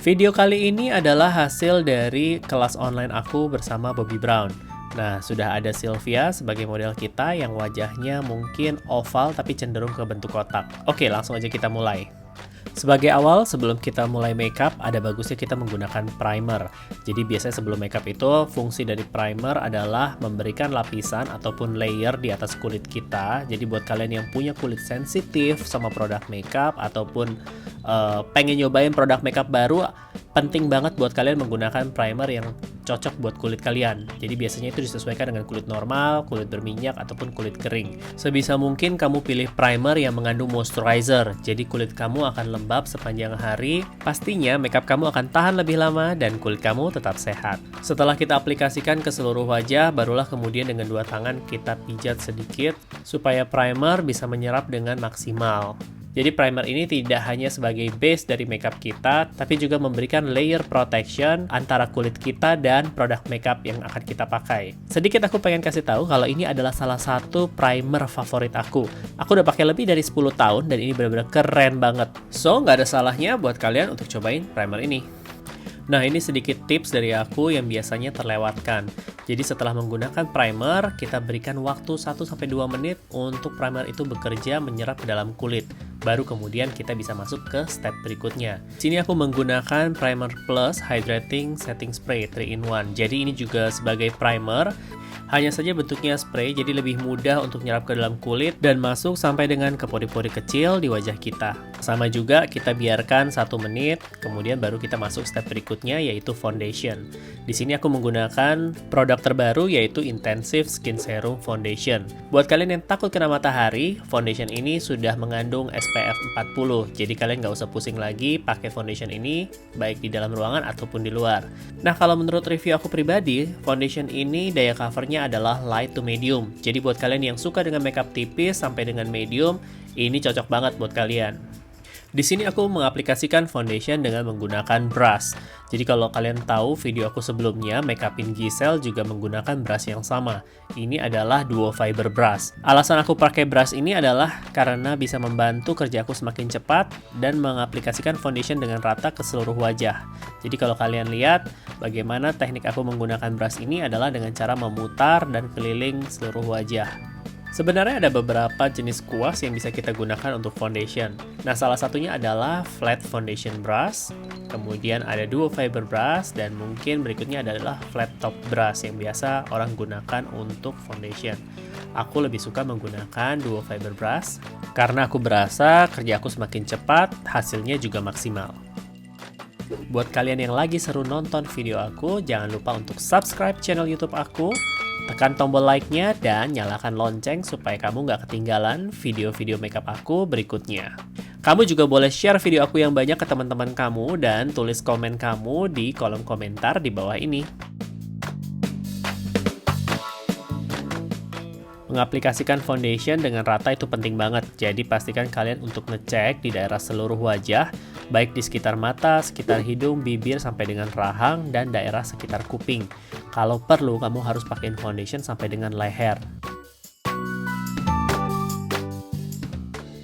Video kali ini adalah hasil dari kelas online aku bersama Bobbi Brown. Nah, sudah ada Sylvia sebagai model kita yang wajahnya mungkin oval tapi cenderung ke bentuk kotak. Oke, langsung aja kita mulai. Sebagai awal, sebelum kita mulai makeup, ada bagusnya kita menggunakan primer. Jadi biasanya sebelum makeup itu, fungsi dari primer adalah memberikan lapisan ataupun layer di atas kulit kita. Jadi buat kalian yang punya kulit sensitif sama produk makeup ataupun pengen nyobain produk makeup baru, penting banget buat kalian menggunakan primer yang cocok buat kulit kalian. Jadi biasanya itu disesuaikan dengan kulit normal, kulit berminyak, ataupun kulit kering. Sebisa mungkin kamu pilih primer yang mengandung moisturizer. Jadi kulit kamu akan lembab sepanjang hari. Pastinya makeup kamu akan tahan lebih lama dan kulit kamu tetap sehat. Setelah kita aplikasikan ke seluruh wajah, barulah kemudian dengan dua tangan kita pijat sedikit supaya primer bisa menyerap dengan maksimal. Jadi primer ini tidak hanya sebagai base dari makeup kita, tapi juga memberikan layer protection antara kulit kita dan produk makeup yang akan kita pakai. Sedikit aku pengen kasih tahu kalau ini adalah salah satu primer favorit aku. Aku udah pakai lebih dari 10 tahun dan ini benar-benar keren banget. So, nggak ada salahnya buat kalian untuk cobain primer ini. Nah, ini sedikit tips dari aku yang biasanya terlewatkan. Jadi setelah menggunakan primer, kita berikan waktu 1-2 menit untuk primer itu bekerja menyerap ke dalam kulit. Baru kemudian kita bisa masuk ke step berikutnya. Sini aku menggunakan Primer Plus Hydrating Setting Spray 3-in-1. Jadi ini juga sebagai primer. Hanya saja bentuknya spray, jadi lebih mudah untuk nyerap ke dalam kulit dan masuk sampai dengan ke pori-pori kecil di wajah kita. Sama juga kita biarkan 1 menit, kemudian baru kita masuk step berikutnya yaitu foundation. Di sini aku menggunakan produk terbaru yaitu Intensive Skin Serum Foundation. Buat kalian yang takut kena matahari, foundation ini sudah mengandung SPF 40. Jadi kalian nggak usah pusing lagi pakai foundation ini, baik di dalam ruangan ataupun di luar. Nah, kalau menurut review aku pribadi, foundation ini daya covernya adalah light to medium. Jadi buat kalian yang suka dengan makeup tipis sampai dengan medium, ini cocok banget buat kalian. Di sini aku mengaplikasikan foundation dengan menggunakan brush. Jadi kalau kalian tahu video aku sebelumnya, makeupin Giselle juga menggunakan brush yang sama. Ini adalah duo fiber brush. Alasan aku pakai brush ini adalah karena bisa membantu kerja aku semakin cepat dan mengaplikasikan foundation dengan rata ke seluruh wajah. Jadi kalau kalian lihat bagaimana teknik aku menggunakan brush ini adalah dengan cara memutar dan keliling seluruh wajah. Sebenarnya ada beberapa jenis kuas yang bisa kita gunakan untuk foundation. Nah, salah satunya adalah flat foundation brush, kemudian ada duo fiber brush, dan mungkin berikutnya adalah flat top brush yang biasa orang gunakan untuk foundation. Aku lebih suka menggunakan duo fiber brush karena aku berasa kerja aku semakin cepat, hasilnya juga maksimal. Buat kalian yang lagi seru nonton video aku, jangan lupa untuk subscribe channel YouTube aku, tekan tombol like-nya dan nyalakan lonceng supaya kamu nggak ketinggalan video-video makeup aku berikutnya. Kamu juga boleh share video aku yang banyak ke teman-teman kamu dan tulis komen kamu di kolom komentar di bawah ini. Mengaplikasikan foundation dengan rata itu penting banget, jadi pastikan kalian untuk ngecek di daerah seluruh wajah, baik di sekitar mata, sekitar hidung, bibir, sampai dengan rahang, dan daerah sekitar kuping. Kalau perlu, kamu harus pakai foundation sampai dengan leher.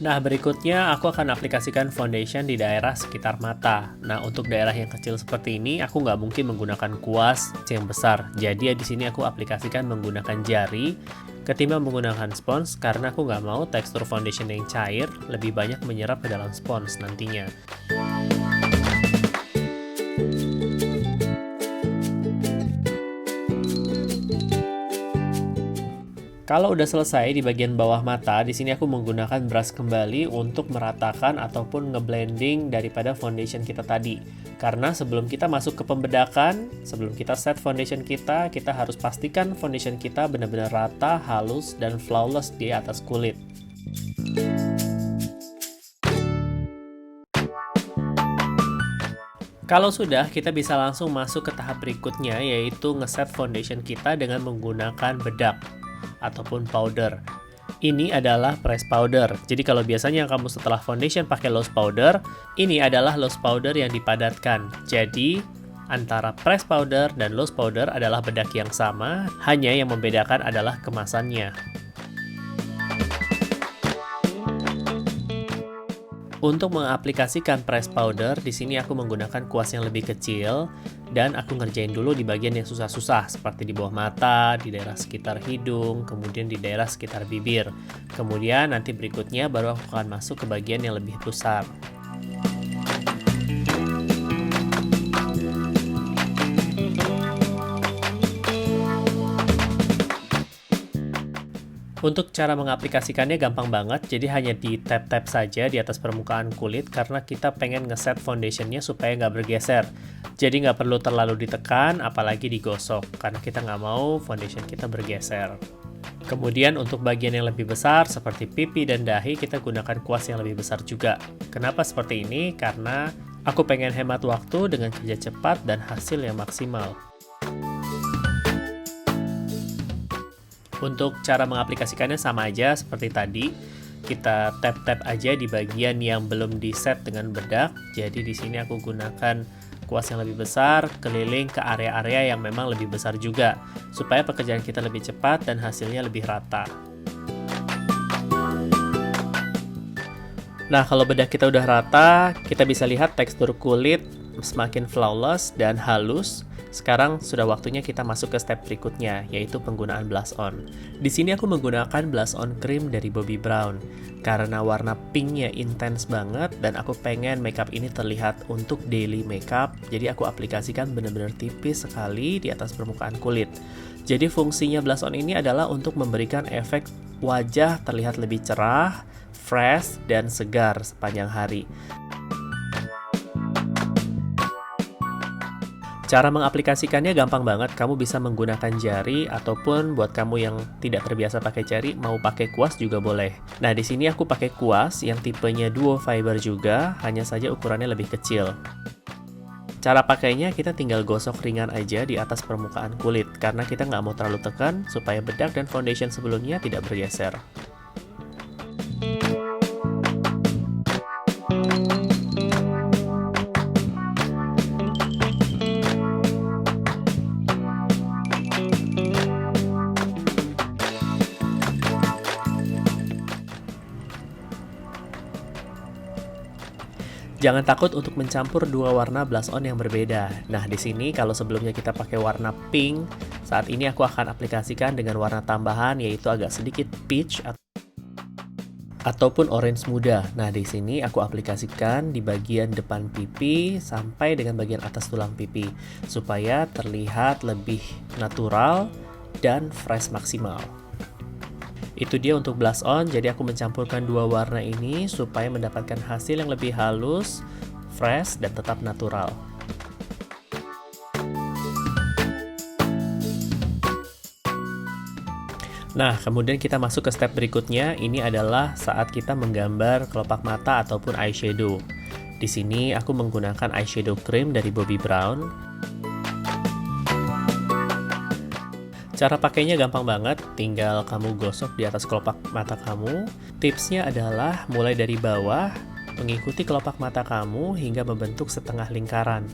Nah, berikutnya aku akan aplikasikan foundation di daerah sekitar mata. Nah, untuk daerah yang kecil seperti ini, aku nggak mungkin menggunakan kuas yang besar. Jadi di sini aku aplikasikan menggunakan jari, ketimbang menggunakan spons, karena aku nggak mau tekstur foundation yang cair lebih banyak menyerap ke dalam spons nantinya. Kalau udah selesai di bagian bawah mata, di sini aku menggunakan brush kembali untuk meratakan ataupun ngeblending daripada foundation kita tadi. Karena sebelum kita masuk ke pembedakan, sebelum kita set foundation kita harus pastikan foundation kita benar-benar rata, halus, dan flawless di atas kulit. Kalau sudah, kita bisa langsung masuk ke tahap berikutnya, yaitu ngeset foundation kita dengan menggunakan bedak ataupun powder. Ini adalah press powder. Jadi kalau biasanya kamu setelah foundation pakai loose powder, ini adalah loose powder yang dipadatkan. Jadi antara press powder dan loose powder adalah bedak yang sama, hanya yang membedakan adalah kemasannya. Untuk mengaplikasikan press powder, di sini aku menggunakan kuas yang lebih kecil dan aku ngerjain dulu di bagian yang susah-susah seperti di bawah mata, di daerah sekitar hidung, kemudian di daerah sekitar bibir. Kemudian nanti berikutnya baru aku akan masuk ke bagian yang lebih besar. Untuk cara mengaplikasikannya gampang banget, jadi hanya di tap-tap saja di atas permukaan kulit karena kita pengen ngeset foundationnya supaya nggak bergeser. Jadi nggak perlu terlalu ditekan, apalagi digosok, karena kita nggak mau foundation kita bergeser. Kemudian untuk bagian yang lebih besar seperti pipi dan dahi, kita gunakan kuas yang lebih besar juga. Kenapa seperti ini? Karena aku pengen hemat waktu dengan kerja cepat dan hasil yang maksimal. Untuk cara mengaplikasikannya sama aja seperti tadi. Kita tap-tap aja di bagian yang belum di-set dengan bedak. Jadi di sini aku gunakan kuas yang lebih besar keliling ke area-area yang memang lebih besar juga supaya pekerjaan kita lebih cepat dan hasilnya lebih rata. Nah, kalau bedak kita udah rata, kita bisa lihat tekstur kulit semakin flawless dan halus. Sekarang sudah waktunya kita masuk ke step berikutnya, yaitu penggunaan blush on. Di sini aku menggunakan blush on cream dari Bobbi Brown karena warna pinknya intens banget dan aku pengen makeup ini terlihat untuk daily makeup. Jadi aku aplikasikan benar-benar tipis sekali di atas permukaan kulit. Jadi fungsinya blush on ini adalah untuk memberikan efek wajah terlihat lebih cerah, fresh, dan segar sepanjang hari. Cara mengaplikasikannya gampang banget, kamu bisa menggunakan jari ataupun buat kamu yang tidak terbiasa pakai jari, mau pakai kuas juga boleh. Nah, di sini aku pakai kuas yang tipenya duo fiber juga, hanya saja ukurannya lebih kecil. Cara pakainya kita tinggal gosok ringan aja di atas permukaan kulit, karena kita nggak mau terlalu tekan supaya bedak dan foundation sebelumnya tidak bergeser. Jangan takut untuk mencampur dua warna blush on yang berbeda. Nah, di sini kalau sebelumnya kita pakai warna pink, saat ini aku akan aplikasikan dengan warna tambahan yaitu agak sedikit peach ataupun orange muda. Nah, di sini aku aplikasikan di bagian depan pipi sampai dengan bagian atas tulang pipi supaya terlihat lebih natural dan fresh maksimal. Itu dia untuk blush on, jadi aku mencampurkan dua warna ini supaya mendapatkan hasil yang lebih halus, fresh, dan tetap natural. Nah, kemudian kita masuk ke step berikutnya. Ini adalah saat kita menggambar kelopak mata ataupun eyeshadow. Di sini aku menggunakan eyeshadow cream dari Bobbi Brown. Cara pakainya gampang banget, tinggal kamu gosok di atas kelopak mata kamu. Tipsnya adalah mulai dari bawah, mengikuti kelopak mata kamu hingga membentuk setengah lingkaran.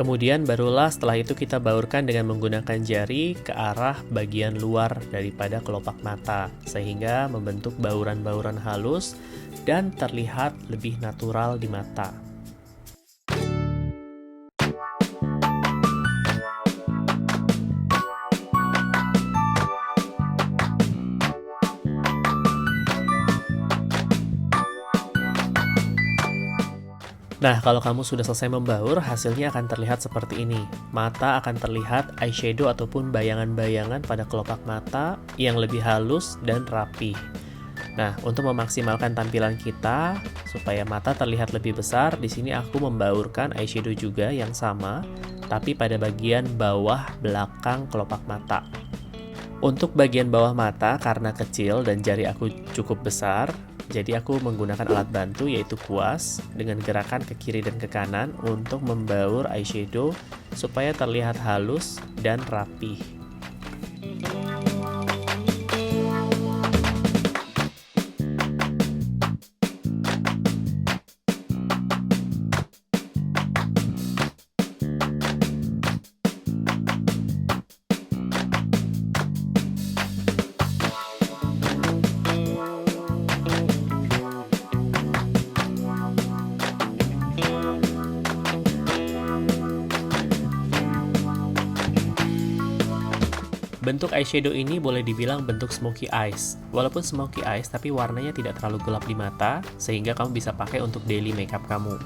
Kemudian barulah setelah itu kita baurkan dengan menggunakan jari ke arah bagian luar daripada kelopak mata sehingga membentuk bauran-bauran halus dan terlihat lebih natural di mata. Nah, kalau kamu sudah selesai membaur, hasilnya akan terlihat seperti ini. Mata akan terlihat eyeshadow ataupun bayangan-bayangan pada kelopak mata yang lebih halus dan rapi. Nah, untuk memaksimalkan tampilan kita, supaya mata terlihat lebih besar, di sini aku membaurkan eyeshadow juga yang sama, tapi pada bagian bawah belakang kelopak mata. Untuk bagian bawah mata, karena kecil dan jari aku cukup besar, jadi aku menggunakan alat bantu yaitu kuas dengan gerakan ke kiri dan ke kanan untuk membaur eyeshadow supaya terlihat halus dan rapi. Bentuk eyeshadow ini boleh dibilang bentuk smoky eyes. Walaupun smoky eyes, tapi warnanya tidak terlalu gelap di mata, sehingga kamu bisa pakai untuk daily makeup kamu.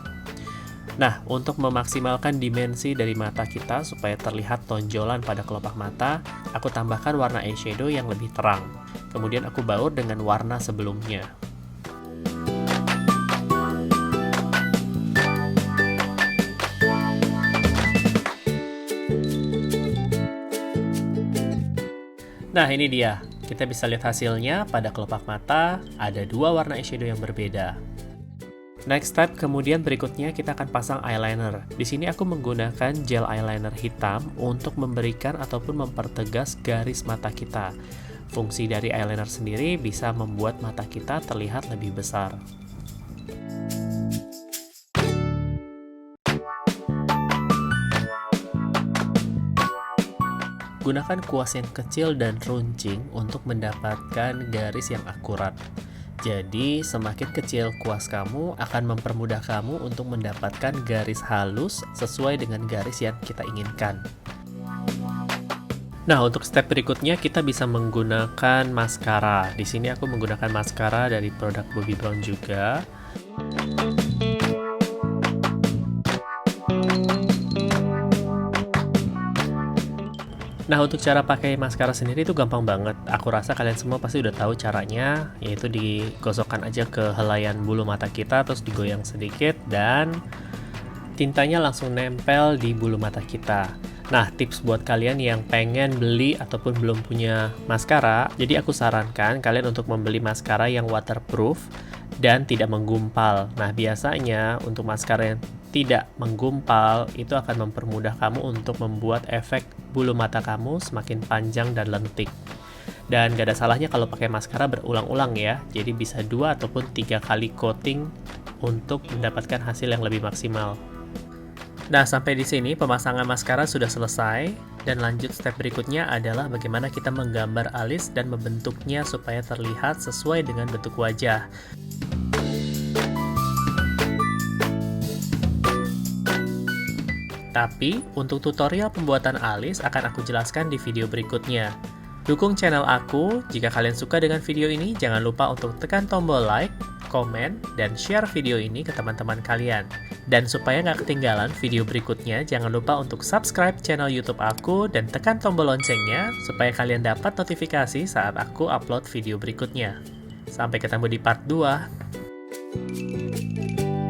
Nah, untuk memaksimalkan dimensi dari mata kita supaya terlihat tonjolan pada kelopak mata, aku tambahkan warna eyeshadow yang lebih terang. Kemudian aku baur dengan warna sebelumnya. Nah, ini dia. Kita bisa lihat hasilnya pada kelopak mata, ada dua warna eyeshadow yang berbeda. Next step, kemudian berikutnya kita akan pasang eyeliner. Di sini aku menggunakan gel eyeliner hitam untuk memberikan ataupun mempertegas garis mata kita. Fungsi dari eyeliner sendiri bisa membuat mata kita terlihat lebih besar. Gunakan kuas yang kecil dan runcing untuk mendapatkan garis yang akurat. Jadi, semakin kecil kuas kamu akan mempermudah kamu untuk mendapatkan garis halus sesuai dengan garis yang kita inginkan. Nah, untuk step berikutnya kita bisa menggunakan maskara. Di sini aku menggunakan maskara dari produk Bobbi Brown juga. Nah, untuk cara pakai maskara sendiri itu gampang banget. Aku rasa kalian semua pasti udah tahu caranya, yaitu digosokkan aja ke helaian bulu mata kita, terus digoyang sedikit, dan tintanya langsung nempel di bulu mata kita. Nah, tips buat kalian yang pengen beli ataupun belum punya maskara, jadi aku sarankan kalian untuk membeli maskara yang waterproof dan tidak menggumpal. Nah, biasanya untuk maskara yang tidak menggumpal itu akan mempermudah kamu untuk membuat efek bulu mata kamu semakin panjang dan lentik. Dan gak ada salahnya kalau pakai maskara berulang-ulang ya, jadi bisa 2 ataupun 3 kali coating untuk mendapatkan hasil yang lebih maksimal. Nah, sampai di sini pemasangan maskara sudah selesai, dan lanjut step berikutnya adalah bagaimana kita menggambar alis dan membentuknya supaya terlihat sesuai dengan bentuk wajah. Tapi, untuk tutorial pembuatan alis akan aku jelaskan di video berikutnya. Dukung channel aku, jika kalian suka dengan video ini, jangan lupa untuk tekan tombol like, komen, dan share video ini ke teman-teman kalian. Dan supaya nggak ketinggalan video berikutnya, jangan lupa untuk subscribe channel YouTube aku dan tekan tombol loncengnya, supaya kalian dapat notifikasi saat aku upload video berikutnya. Sampai ketemu di part 2.